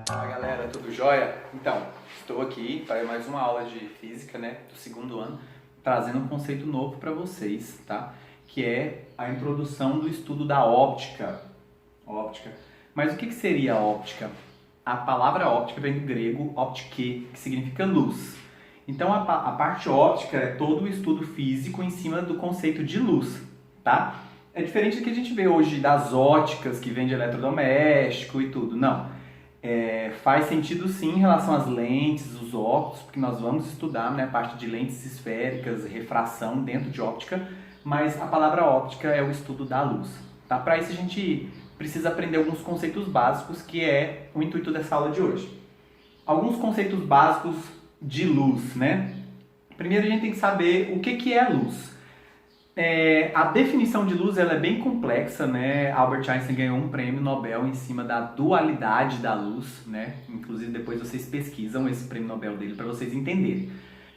Fala galera, tudo jóia? Então, estou aqui para mais uma aula de física, né, do segundo ano, trazendo um conceito novo para vocês, tá? Que é a introdução do estudo da óptica. Mas o que seria a óptica? A palavra óptica vem do grego optike, que significa luz. Então a parte óptica é todo o estudo físico em cima do conceito de luz, tá? É diferente do que a gente vê hoje das óticas, que vende eletrodoméstico e tudo. Não. Faz sentido sim em relação às lentes, os óculos, porque nós vamos estudar, né, a parte de lentes esféricas, refração dentro de óptica, mas a palavra óptica é o estudo da luz. Tá? Para isso a gente precisa aprender alguns conceitos básicos, que é o intuito dessa aula de hoje. Alguns conceitos básicos de luz, né? Primeiro a gente tem que saber o que é luz. A definição de luz ela é bem complexa, né? Albert Einstein ganhou um prêmio Nobel em cima da dualidade da luz, né? Inclusive depois vocês pesquisam esse prêmio Nobel dele para vocês entenderem.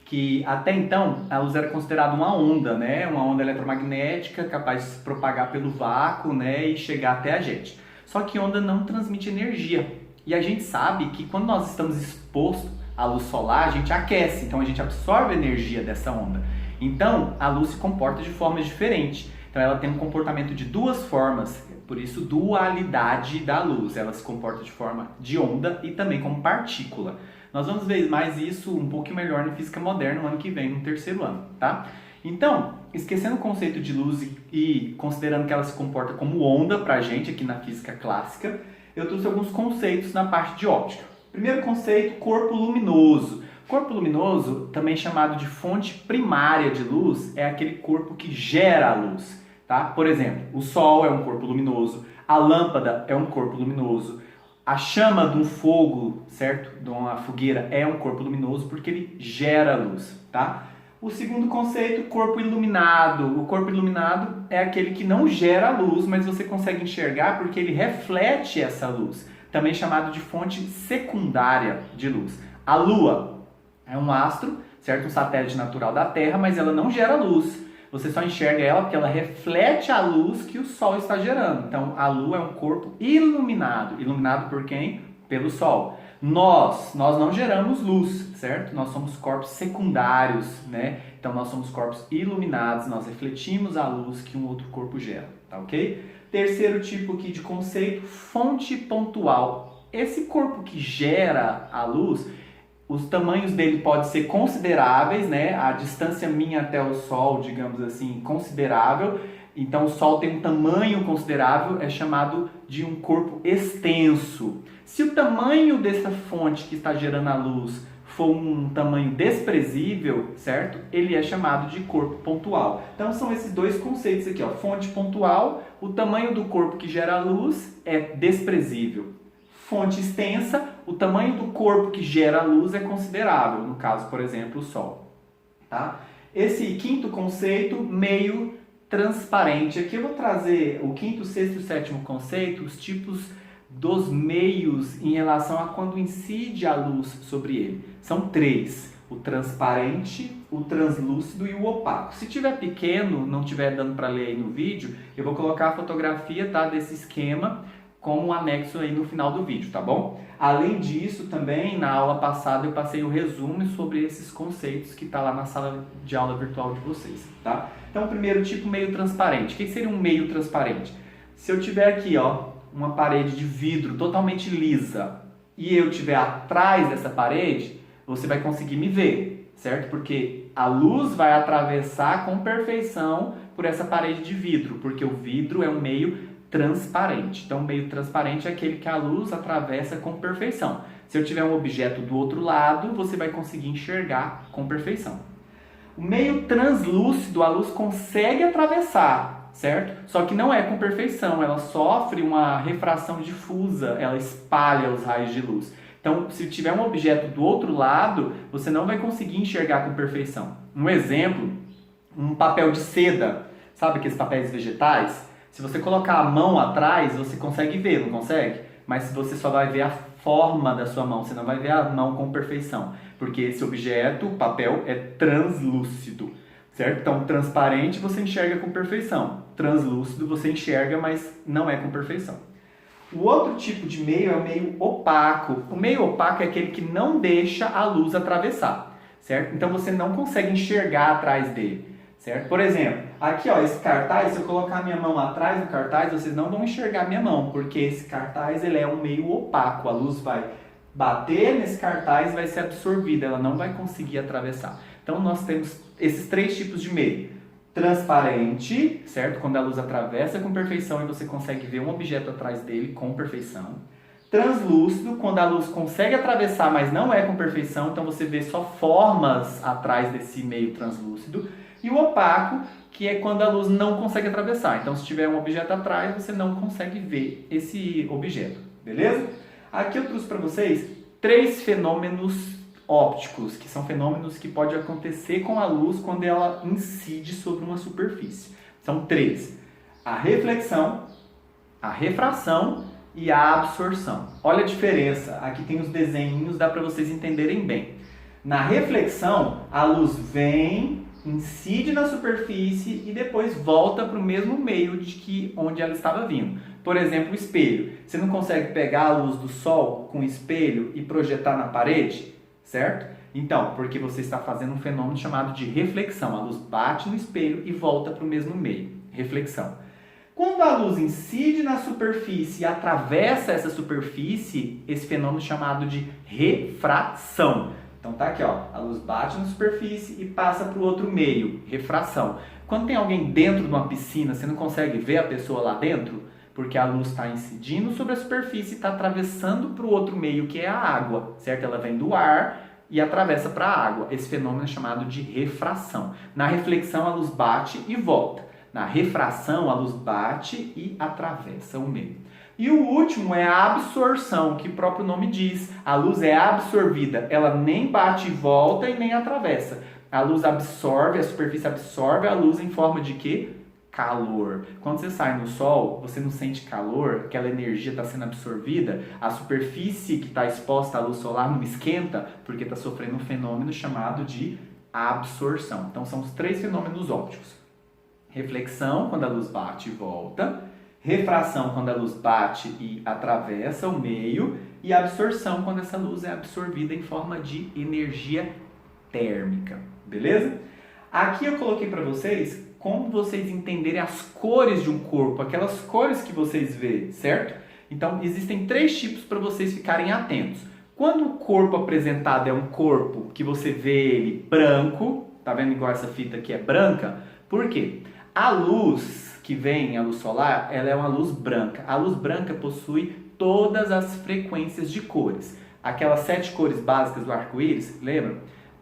Que até então a luz era considerada uma onda, né? Uma onda eletromagnética capaz de se propagar pelo vácuo, né? E chegar até a gente. Só que onda não transmite energia. E a gente sabe que quando nós estamos expostos à luz solar, a gente aquece, então a gente absorve a energia dessa onda. Então, a luz se comporta de formas diferentes. Então, ela tem um comportamento de duas formas, por isso, dualidade da luz. Ela se comporta de forma de onda e também como partícula. Nós vamos ver mais isso um pouco melhor na física moderna no ano que vem, no terceiro ano, tá? Então, esquecendo o conceito de luz e considerando que ela se comporta como onda pra gente aqui na física clássica, eu trouxe alguns conceitos na parte de óptica. Primeiro conceito, corpo luminoso. Corpo luminoso, também chamado de fonte primária de luz, é aquele corpo que gera a luz, tá? Por exemplo, o Sol é um corpo luminoso, a lâmpada é um corpo luminoso, a chama de um fogo, certo? De uma fogueira é um corpo luminoso porque ele gera luz, tá? O segundo conceito, corpo iluminado. O corpo iluminado é aquele que não gera luz, mas você consegue enxergar porque ele reflete essa luz, também chamado de fonte secundária de luz. A Lua é um astro, certo? Um satélite natural da Terra, mas ela não gera luz. Você só enxerga ela porque ela reflete a luz que o Sol está gerando. Então, a Lua é um corpo iluminado. Iluminado por quem? Pelo Sol. Nós não geramos luz, certo? Nós somos corpos secundários, né? Então, nós somos corpos iluminados, nós refletimos a luz que um outro corpo gera, tá ok? Terceiro tipo aqui de conceito, fonte pontual. Esse corpo que gera a luz, os tamanhos dele podem ser consideráveis, né? A distância minha até o Sol, digamos assim, considerável. Então, o Sol tem um tamanho considerável, é chamado de um corpo extenso. Se o tamanho dessa fonte que está gerando a luz for um tamanho desprezível, certo? Ele é chamado de corpo pontual. Então, são esses dois conceitos aqui, ó. Fonte pontual, o tamanho do corpo que gera a luz é desprezível. Fonte extensa, o tamanho do corpo que gera a luz é considerável, no caso, por exemplo, o Sol. Tá? Esse quinto conceito, meio transparente. Aqui eu vou trazer o quinto, sexto e o sétimo conceito, os tipos dos meios em relação a quando incide a luz sobre ele. São três: o transparente, o translúcido e o opaco. Se tiver pequeno, não tiver dando para ler aí no vídeo, eu vou colocar a fotografia, tá, desse esquema como um anexo aí no final do vídeo, tá bom? Além disso, também, na aula passada eu passei o resumo sobre esses conceitos que está lá na sala de aula virtual de vocês, tá? Então, o primeiro tipo, meio transparente. O que seria um meio transparente? Se eu tiver aqui, ó, uma parede de vidro totalmente lisa e eu tiver atrás dessa parede, você vai conseguir me ver, certo? Porque a luz vai atravessar com perfeição por essa parede de vidro, porque o vidro é um meio transparente. Então, o meio transparente é aquele que a luz atravessa com perfeição. Se eu tiver um objeto do outro lado, você vai conseguir enxergar com perfeição. O meio translúcido, a luz consegue atravessar, certo? Só que não é com perfeição, ela sofre uma refração difusa, ela espalha os raios de luz. Então, se tiver um objeto do outro lado, você não vai conseguir enxergar com perfeição. Um exemplo, um papel de seda, sabe aqueles papéis vegetais? Se você colocar a mão atrás, você consegue ver, não consegue? Mas você só vai ver a forma da sua mão, você não vai ver a mão com perfeição. Porque esse objeto, o papel, é translúcido, certo? Então, transparente você enxerga com perfeição. Translúcido você enxerga, mas não é com perfeição. O outro tipo de meio é o meio opaco. O meio opaco é aquele que não deixa a luz atravessar, certo? Então você não consegue enxergar atrás dele, certo? Por exemplo, aqui ó, esse cartaz, se eu colocar a minha mão atrás do cartaz, vocês não vão enxergar minha mão, porque esse cartaz ele é um meio opaco. A luz vai bater nesse cartaz e vai ser absorvida, ela não vai conseguir atravessar. Então nós temos esses três tipos de meio. Transparente, certo? Quando a luz atravessa com perfeição e você consegue ver um objeto atrás dele com perfeição. Translúcido, quando a luz consegue atravessar, mas não é com perfeição, então você vê só formas atrás desse meio translúcido. E o opaco, que é quando a luz não consegue atravessar. Então, se tiver um objeto atrás, você não consegue ver esse objeto, beleza? Aqui eu trouxe para vocês 3 fenômenos ópticos, que são fenômenos que podem acontecer com a luz quando ela incide sobre uma superfície. São 3. A reflexão, a refração e a absorção. Olha a diferença, aqui tem os desenhinhos, dá para vocês entenderem bem. Na reflexão, a luz vem, incide na superfície e depois volta para o mesmo meio de onde ela estava vindo. Por exemplo, o espelho. Você não consegue pegar a luz do sol com o espelho e projetar na parede? Certo? Então, porque você está fazendo um fenômeno chamado de reflexão. A luz bate no espelho e volta para o mesmo meio. Reflexão. Quando a luz incide na superfície e atravessa essa superfície, esse fenômeno é chamado de refração. Então tá aqui, ó, a luz bate na superfície e passa para o outro meio, refração. Quando tem alguém dentro de uma piscina, você não consegue ver a pessoa lá dentro? Porque a luz está incidindo sobre a superfície e está atravessando para o outro meio, que é a água, certo? Ela vem do ar e atravessa para a água. Esse fenômeno é chamado de refração. Na reflexão, a luz bate e volta. Na refração, a luz bate e atravessa o meio. E o último é a absorção, que o próprio nome diz. A luz é absorvida. Ela nem bate e volta e nem atravessa. A luz absorve, a superfície absorve a luz em forma de quê? Calor. Quando você sai no sol, você não sente calor, aquela energia está sendo absorvida, a superfície que está exposta à luz solar não esquenta, porque está sofrendo um fenômeno chamado de absorção. Então são os 3 fenômenos ópticos. Reflexão, quando a luz bate e volta. Refração, quando a luz bate e atravessa o meio. E absorção, quando essa luz é absorvida em forma de energia térmica. Beleza? Aqui eu coloquei para vocês como vocês entenderem as cores de um corpo, aquelas cores que vocês veem, certo? Então, existem 3 tipos para vocês ficarem atentos. Quando o corpo apresentado é um corpo que você vê ele branco, tá vendo igual essa fita aqui é branca? Por quê? A luz que vem, a luz solar, ela é uma luz branca. A luz branca possui todas as frequências de cores. Aquelas 7 cores básicas do arco-íris, lembram?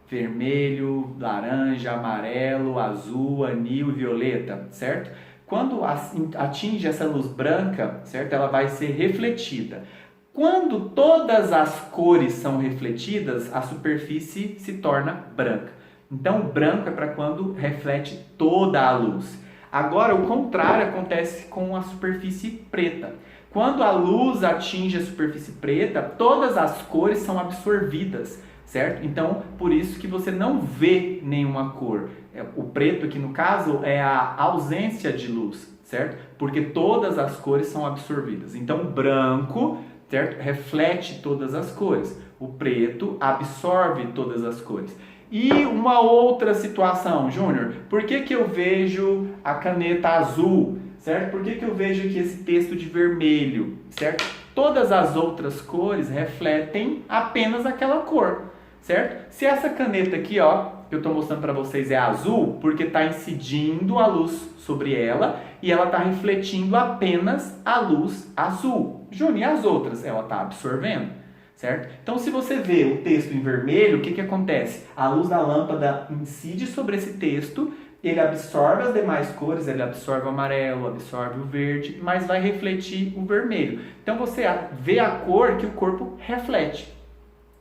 Vermelho, laranja, amarelo, azul, anil e violeta, certo? Quando atinge essa luz branca, certo? Ela vai ser refletida. Quando todas as cores são refletidas, a superfície se torna branca. Então, o branco é para quando reflete toda a luz. Agora, o contrário acontece com a superfície preta. Quando a luz atinge a superfície preta, todas as cores são absorvidas, certo? Então, por isso que você não vê nenhuma cor. O preto aqui, no caso, é a ausência de luz, certo? Porque todas as cores são absorvidas. Então, o branco, certo? Reflete todas as cores. O preto absorve todas as cores. E uma outra situação, Júnior, por que eu vejo a caneta azul, certo? Por que eu vejo aqui esse texto de vermelho, certo? Todas as outras cores refletem apenas aquela cor, certo? Se essa caneta aqui, ó, que eu estou mostrando para vocês é azul, porque está incidindo a luz sobre ela e ela está refletindo apenas a luz azul. Júnior, e as outras? Ela está absorvendo, certo? Então, se você vê o texto em vermelho, o que acontece? A luz da lâmpada incide sobre esse texto, ele absorve as demais cores, ele absorve o amarelo, absorve o verde, mas vai refletir o vermelho. Então, você vê a cor que o corpo reflete,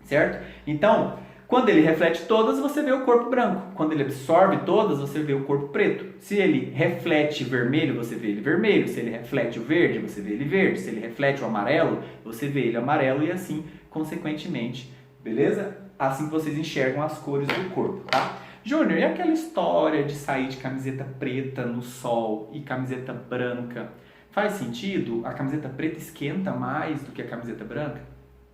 certo? Então, quando ele reflete todas, você vê o corpo branco. Quando ele absorve todas, você vê o corpo preto. Se ele reflete vermelho, você vê ele vermelho. Se ele reflete o verde, você vê ele verde. Se ele reflete o amarelo, você vê ele amarelo e assim, consequentemente, beleza? Assim que vocês enxergam as cores do corpo, tá? Júnior, e aquela história de sair de camiseta preta no sol e camiseta branca? Faz sentido? A camiseta preta esquenta mais do que a camiseta branca?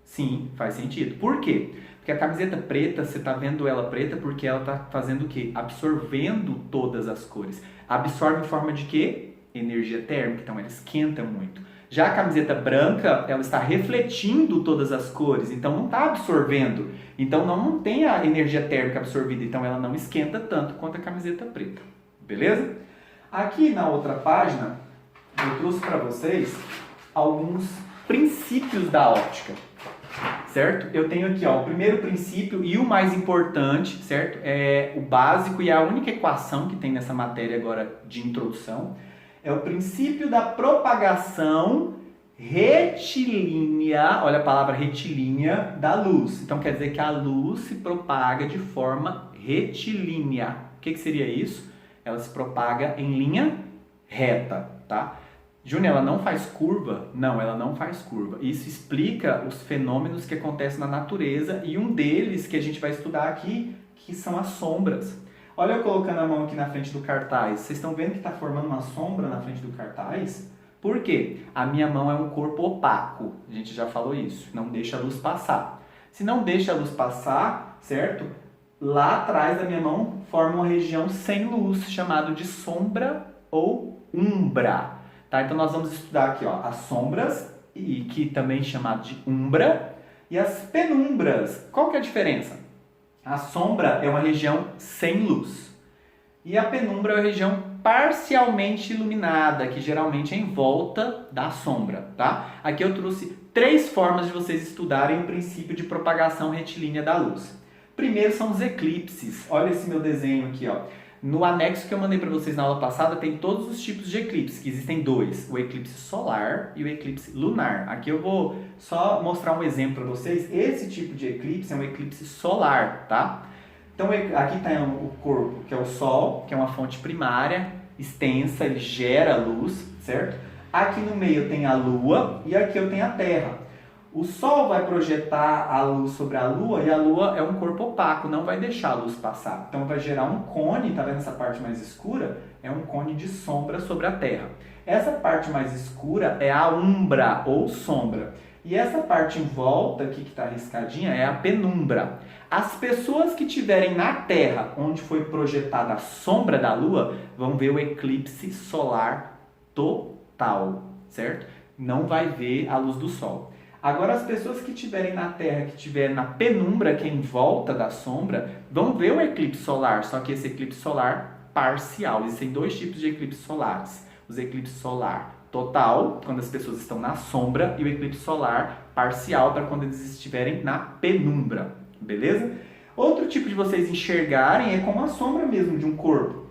Sim, faz sentido. Por quê? Porque a camiseta preta, você está vendo ela preta porque ela está fazendo o quê? Absorvendo todas as cores. Absorve em forma de quê? Energia térmica, então ela esquenta muito. Já a camiseta branca, ela está refletindo todas as cores, então não está absorvendo. Então não tem a energia térmica absorvida, então ela não esquenta tanto quanto a camiseta preta. Beleza? Aqui na outra página, eu trouxe para vocês alguns princípios da óptica, certo? Eu tenho aqui, ó, o primeiro princípio e o mais importante, certo? É o básico e a única equação que tem nessa matéria agora de introdução. É o princípio da propagação retilínea, olha a palavra retilínea, da luz. Então quer dizer que a luz se propaga de forma retilínea. O que seria isso? Ela se propaga em linha reta, tá? Júnior, ela não faz curva? Não, ela não faz curva. Isso explica os fenômenos que acontecem na natureza e um deles que a gente vai estudar aqui, que são as sombras. Olha eu colocando a mão aqui na frente do cartaz. Vocês estão vendo que está formando uma sombra na frente do cartaz? Por quê? A minha mão é um corpo opaco. A gente já falou isso. Não deixa a luz passar. Se não deixa a luz passar, certo? Lá atrás da minha mão forma uma região sem luz, chamado de sombra ou umbra. Tá? Então nós vamos estudar aqui, ó, as sombras, e que também é chamado de umbra, e as penumbras. Qual que é a diferença? A sombra é uma região sem luz. E a penumbra é uma região parcialmente iluminada, que geralmente é em volta da sombra, tá? Aqui eu trouxe 3 formas de vocês estudarem o princípio de propagação retilínea da luz. Primeiro são os eclipses. Olha esse meu desenho aqui, ó. No anexo que eu mandei para vocês na aula passada, tem todos os tipos de eclipses, que existem 2, o eclipse solar e o eclipse lunar. Aqui eu vou só mostrar um exemplo para vocês. Esse tipo de eclipse é um eclipse solar, tá? Então aqui está o corpo, que é o Sol, que é uma fonte primária, extensa, ele gera luz, certo? Aqui no meio tem a Lua e aqui eu tenho a Terra. O Sol vai projetar a luz sobre a Lua e a Lua é um corpo opaco, não vai deixar a luz passar. Então vai gerar um cone, tá vendo essa parte mais escura? É um cone de sombra sobre a Terra. Essa parte mais escura é a umbra ou sombra. E essa parte em volta aqui que está riscadinha é a penumbra. As pessoas que estiverem na Terra, onde foi projetada a sombra da Lua, vão ver o eclipse solar total, certo? Não vai ver a luz do Sol. Agora, as pessoas que estiverem na Terra, que estiverem na penumbra, que é em volta da sombra, vão ver o eclipse solar, só que esse eclipse solar parcial. Existem 2 tipos de eclipses solares. Os eclipses solar total, quando as pessoas estão na sombra, e o eclipse solar parcial, para quando eles estiverem na penumbra, beleza? Outro tipo de vocês enxergarem é como a sombra mesmo de um corpo.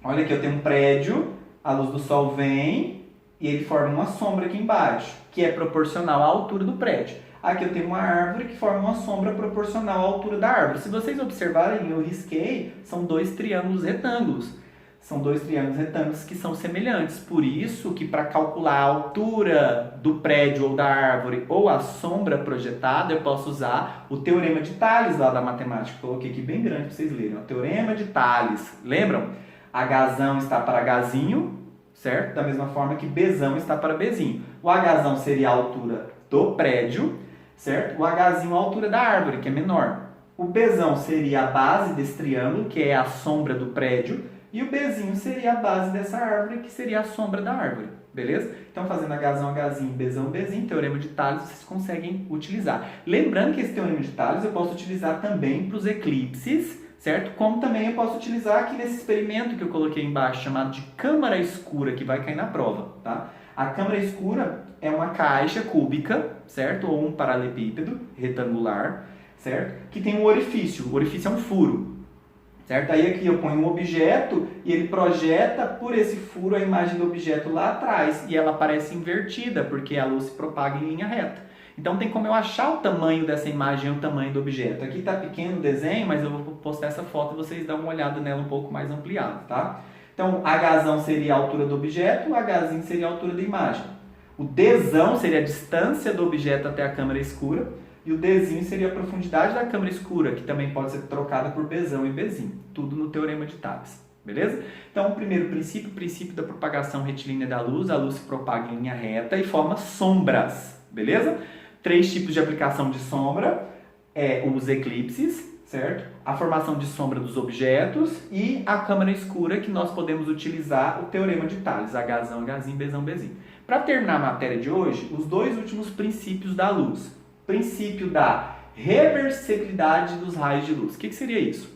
Olha aqui, eu tenho um prédio, a luz do sol vem e ele forma uma sombra aqui embaixo, que é proporcional à altura do prédio. Aqui eu tenho uma árvore que forma uma sombra proporcional à altura da árvore. Se vocês observarem, eu risquei, são 2 triângulos retângulos. São 2 triângulos retângulos que são semelhantes. Por isso que para calcular a altura do prédio ou da árvore ou a sombra projetada, eu posso usar o Teorema de Tales lá da matemática. Coloquei aqui bem grande para vocês lerem. O Teorema de Tales. Lembram? Hzão está para Hzinho, certo? Da mesma forma que Bzão está para Bzinho. O Hzão seria a altura do prédio, certo? O Hzinho a altura da árvore, que é menor. O Bzão seria a base desse triângulo, que é a sombra do prédio. E o Bzinho seria a base dessa árvore, que seria a sombra da árvore, beleza? Então, fazendo Hzão, Hzinho, Bzão, Bzinho, Teorema de Tales, vocês conseguem utilizar. Lembrando que esse Teorema de Tales eu posso utilizar também para os eclipses, certo? Como também eu posso utilizar aqui nesse experimento que eu coloquei embaixo, chamado de câmara escura, que vai cair na prova, tá? A câmara escura é uma caixa cúbica, certo? Ou um paralelepípedo retangular, certo? Que tem um orifício. O orifício é um furo. Certo? Aí aqui eu ponho um objeto e ele projeta por esse furo a imagem do objeto lá atrás e ela aparece invertida porque a luz se propaga em linha reta. Então tem como eu achar o tamanho dessa imagem, o tamanho do objeto. Aqui está pequeno o desenho, mas eu vou postar essa foto e vocês dão uma olhada nela um pouco mais ampliada, tá? Então Hzão seria a altura do objeto, o Hzinho seria a altura da imagem. O Dzão seria a distância do objeto até a câmara escura. E o Dzinho seria a profundidade da câmara escura, que também pode ser trocada por Bzão e Bzinho. Tudo no Teorema de Tales. beleza? Então, o primeiro princípio, o princípio da propagação retilínea da luz, a luz se propaga em linha reta e forma sombras, beleza? 3 tipos de aplicação de sombra, os eclipses, certo? A formação de sombra dos objetos e a câmara escura, que nós podemos utilizar o teorema de Thales, Hzão, Hzinho, Bzão, Bzinho. Para terminar a matéria de hoje, os 2 últimos princípios da luz. Princípio da reversibilidade dos raios de luz. O que seria isso?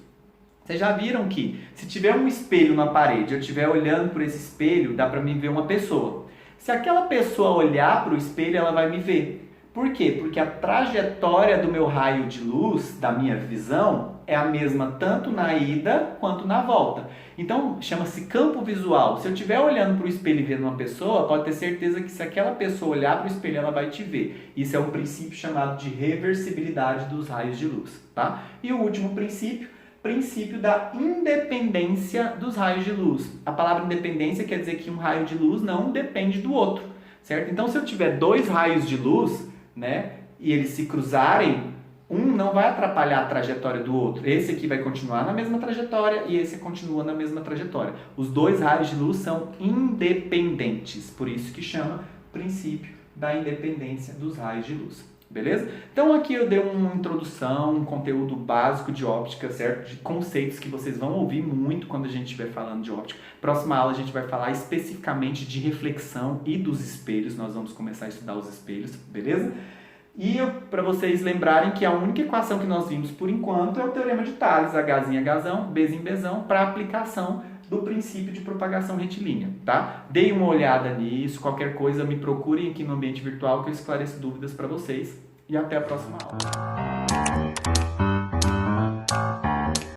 Vocês já viram que se tiver um espelho na parede, eu estiver olhando por esse espelho, dá para mim ver uma pessoa. Se aquela pessoa olhar para o espelho, ela vai me ver. Por quê? Porque a trajetória do meu raio de luz, da minha visão, é a mesma tanto na ida quanto na volta. Então, chama-se campo visual. Se eu estiver olhando para o espelho e vendo uma pessoa, pode ter certeza que se aquela pessoa olhar para o espelho, ela vai te ver. Isso é um princípio chamado de reversibilidade dos raios de luz, tá? E o último princípio da independência dos raios de luz. A palavra independência quer dizer que um raio de luz não depende do outro, certo? Então, se eu tiver 2 raios de luz, né, e eles se cruzarem, um não vai atrapalhar a trajetória do outro. Esse aqui vai continuar na mesma trajetória e esse continua na mesma trajetória. Os 2 raios de luz são independentes, por isso que chama princípio da independência dos raios de luz. Beleza? Então aqui eu dei uma introdução, um conteúdo básico de óptica, certo? De conceitos que vocês vão ouvir muito quando a gente estiver falando de óptica. Próxima aula a gente vai falar especificamente de reflexão e dos espelhos. Nós vamos começar a estudar os espelhos, beleza? E para vocês lembrarem que a única equação que nós vimos por enquanto é o teorema de Thales, Hzinho, Hzão, Bzinho, Bzão, para aplicação do princípio de propagação retilínea, tá? Deem uma olhada nisso, qualquer coisa me procurem aqui no ambiente virtual que eu esclareço dúvidas para vocês e até a próxima aula.